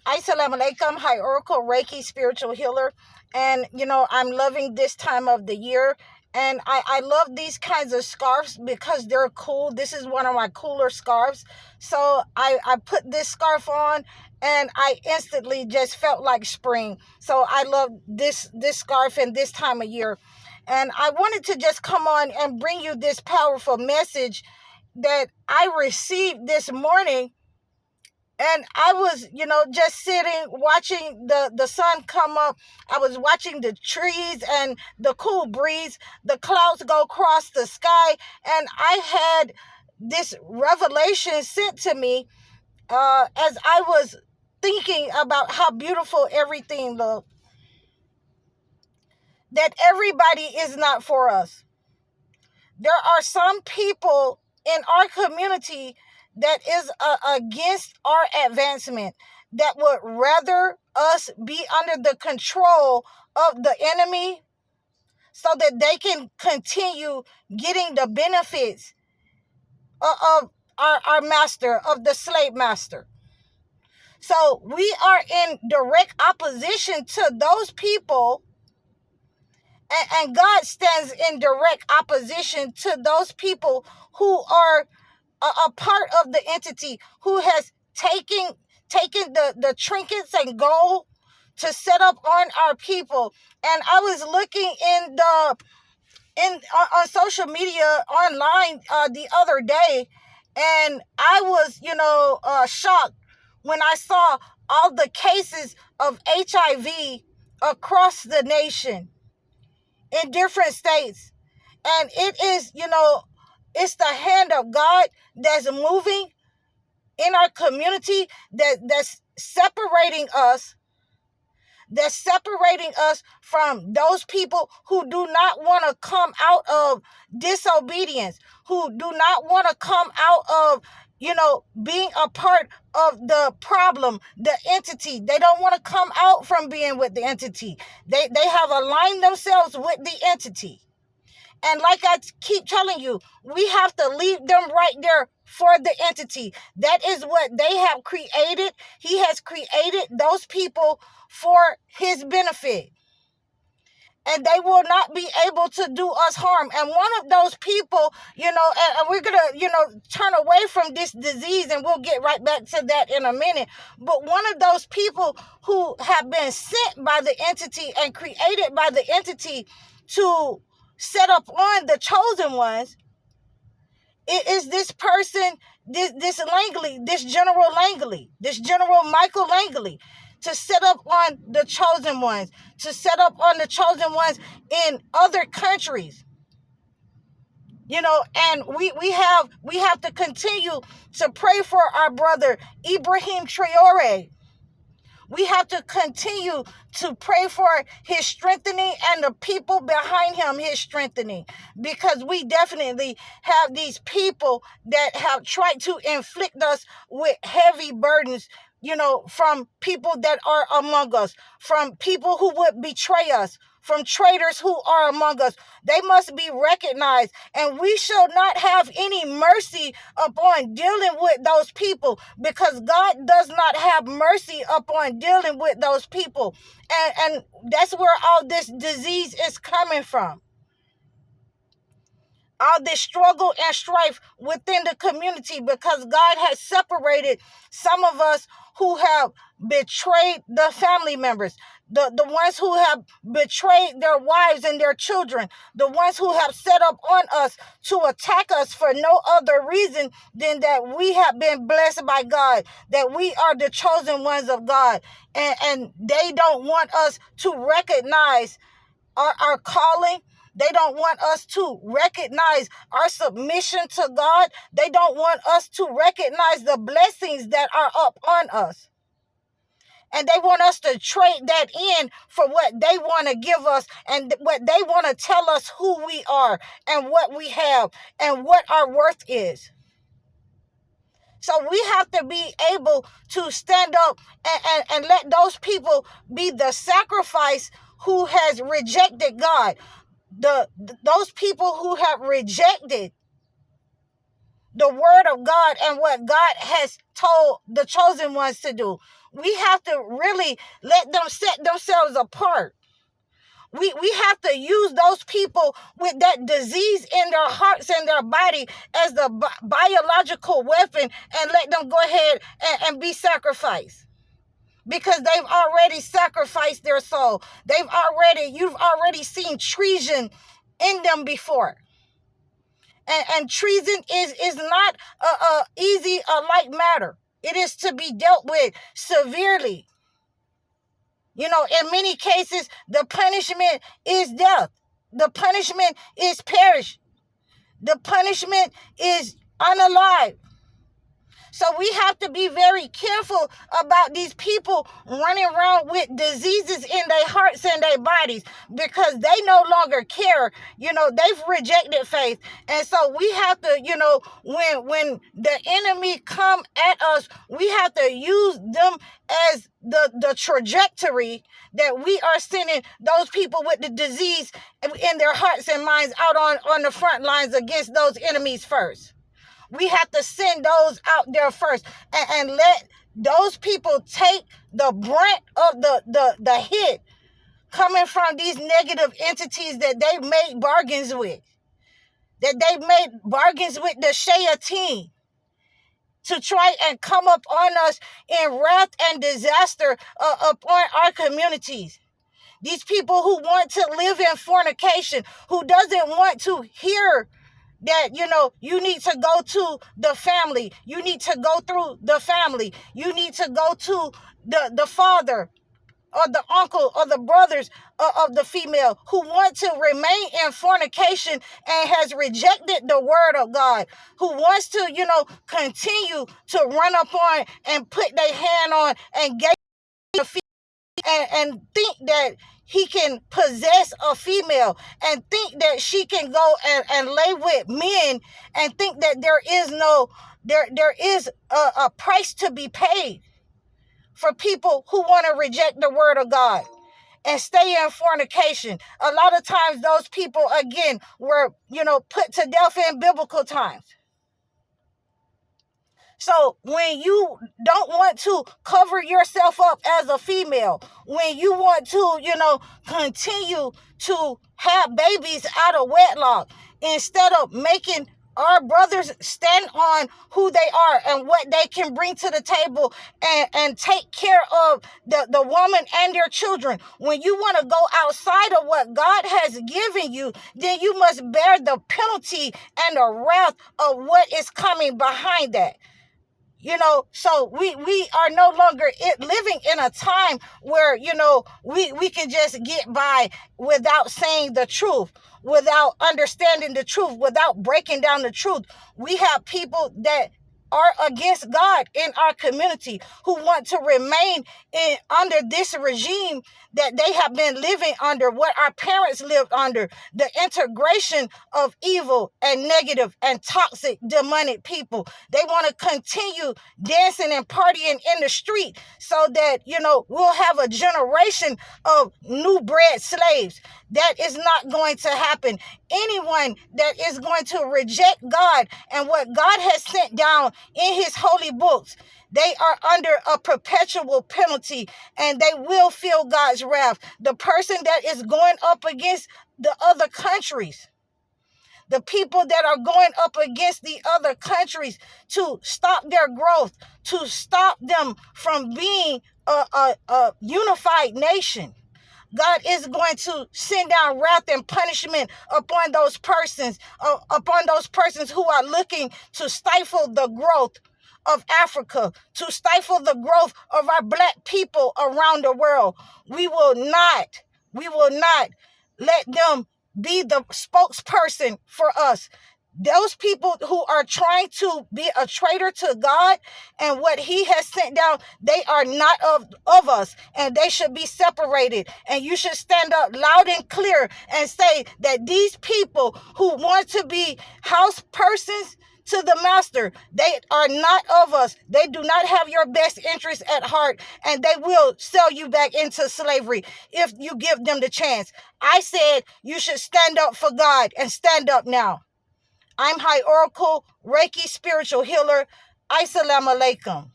Assalamu alaikum. Hi, Oracle Reiki spiritual healer. And, I'm loving this time of the year. And I love these kinds of scarves because they're cool. This is one of my cooler scarves. So I put this scarf on and I instantly just felt like spring. So I love this scarf and this time of year. And I wanted to just come on and bring you this powerful message that I received this morning. And I was, just sitting, watching the sun come up. I was watching the trees and the cool breeze, the clouds go across the sky. And I had this revelation sent to me as I was thinking about how beautiful everything looked. That everybody is not for us. There are some people in our community that is against our advancement, that would rather us be under the control of the enemy so that they can continue getting the benefits of our master, of the slave master. So we are in direct opposition to those people, and God stands in direct opposition to those people who are a part of the entity, who has taken the trinkets and gold to set up on our people. And I was looking on social media online the other day, and I was shocked when I saw all the cases of HIV across the nation in different states. And it is, it's the hand of God that's moving in our community, that's separating us, from those people who do not want to come out of disobedience, who do not want to come out of being a part of the problem, the entity. They don't want to come out from being with the entity. They have aligned themselves with the entity. And like I keep telling you, we have to leave them right there for the entity. That is what they have created. He has created those people for his benefit. And they will not be able to do us harm. And one of those people, and we're going to, turn away from this disease, and we'll get right back to that in a minute. But one of those people who have been sent by the entity and created by the entity to set up on the chosen ones, it is this person, this Langley, this General Michael Langley, to set up on the chosen ones, in other countries. And we have to continue to pray for our brother Ibrahim Traore. We have to continue to pray for his strengthening and the people behind him, his strengthening, because we definitely have these people that have tried to inflict us with heavy burdens, from people that are among us, from people who would betray us, from traitors who are among us. They must be recognized, and we shall not have any mercy upon dealing with those people, because God does not have mercy upon dealing with those people. And that's where all this disease is coming from. All this struggle and strife within the community, because God has separated some of us who have betrayed the family members, the ones who have betrayed their wives and their children, the ones who have set up on us to attack us for no other reason than that we have been blessed by God, that we are the chosen ones of God, and they don't want us to recognize our calling. They don't want us to recognize our submission to God. They don't want us to recognize the blessings that are up on us. And they want us to trade that in for what they want to give us, and what they want to tell us who we are and what we have and what our worth is. So we have to be able to stand up and let those people be the sacrifice who has rejected God. Those people who have rejected the word of God and what God has told the chosen ones to do. We have to really let them set themselves apart. We have to use those people with that disease in their hearts and their body as the biological weapon and let them go ahead and be sacrificed. Because they've already sacrificed their soul. You've already seen treason in them before. And treason is not a easy, a light matter. It is to be dealt with severely. In many cases, the punishment is death. The punishment is perish. The punishment is unalive. So we have to be very careful about these people running around with diseases in their hearts and their bodies because they no longer care. They've rejected faith. And so we have to, when the enemy come at us, we have to use them as the trajectory that we are sending those people with the disease in their hearts and minds out on the front lines against those enemies first. We have to send those out there first and let those people take the brunt of the hit coming from these negative entities that they made bargains with. That they made bargains with the shayateen to try and come up on us in wrath and disaster upon our communities. These people who want to live in fornication, who doesn't want to hear that, you need to go to the family. You need to go through the family. You need to go to the father or the uncle or the brothers of the female who want to remain in fornication and has rejected the word of God, who wants to, continue to run up on and put their hand on and get a female and think that he can possess a female and think that she can go and lay with men and think that there is a price to be paid for people who want to reject the word of God and stay in fornication. A lot of times those people, again, were, put to death in biblical times. So when you don't want to cover yourself up as a female, when you want to, continue to have babies out of wedlock, instead of making our brothers stand on who they are and what they can bring to the table and take care of the woman and their children. When you want to go outside of what God has given you, then you must bear the penalty and the wrath of what is coming behind that. So we are no longer living in a time where, we can just get by without saying the truth, without understanding the truth, without breaking down the truth. We have people that are against God in our community who want to remain under this regime that they have been living under, what our parents lived under, the integration of evil and negative and toxic demonic people. They want to continue dancing and partying in the street so that, we'll have a generation of new bred slaves. That is not going to happen. Anyone that is going to reject God and what God has sent down in his holy books, they are under a perpetual penalty and they will feel God's wrath. The person that is going up against the other countries, the people that are going up against the other countries to stop their growth, to stop them from being a unified nation, God is going to send down wrath and punishment upon those persons who are looking to stifle the growth of Africa, to stifle the growth of our black people around the world. We will not let them be the spokesperson for us. Those people who are trying to be a traitor to God and what he has sent down, they are not of us, and they should be separated. And you should stand up loud and clear and say that these people who want to be house persons to the master, they are not of us. They do not have your best interest at heart, and they will sell you back into slavery if you give them the chance. I said you should stand up for God, and stand up now. I'm High Oracle, Reiki Spiritual Healer. Assalamu alaikum.